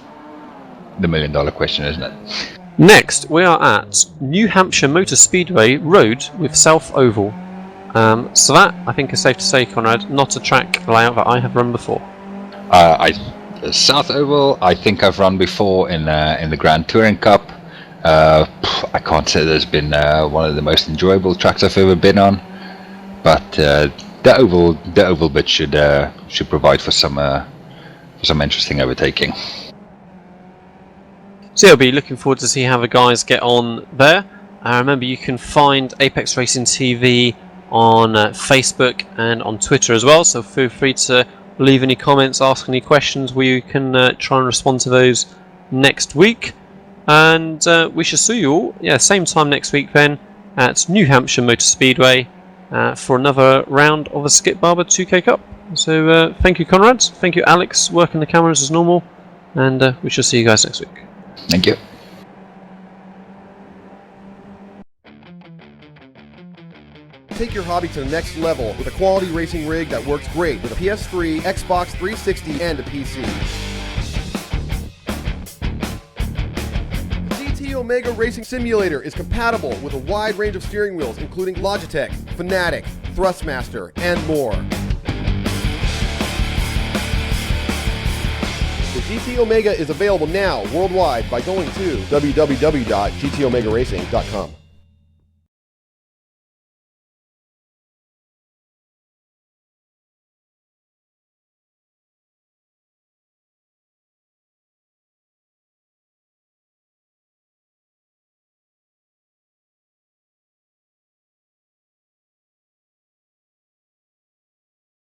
the $1 million question, isn't it? Next, we are at New Hampshire Motor Speedway Road with South Oval. So that, I think is safe to say, Conrad, not a track layout that I have run before. South Oval, I think I've run before in the Grand Touring Cup. I can't say there's been one of the most enjoyable tracks I've ever been on, but the oval bit should provide for some interesting overtaking. So I'll be looking forward to see how the guys get on there. Remember, you can find Apex Racing TV on Facebook and on Twitter as well, so feel free to leave any comments, ask any questions. We can try and respond to those next week. And we shall see you all, same time next week then, at New Hampshire Motor Speedway for another round of the Skip Barber 2K Cup. So thank you, Conrad. Thank you, Alex, working the cameras as normal. And we shall see you guys next week. Thank you. Take your hobby to the next level with a quality racing rig that works great with a PS3, Xbox 360, and a PC. GT Omega Racing Simulator is compatible with a wide range of steering wheels including Logitech, Fanatec, Thrustmaster, and more. The GT Omega is available now worldwide by going to www.gtomegaracing.com.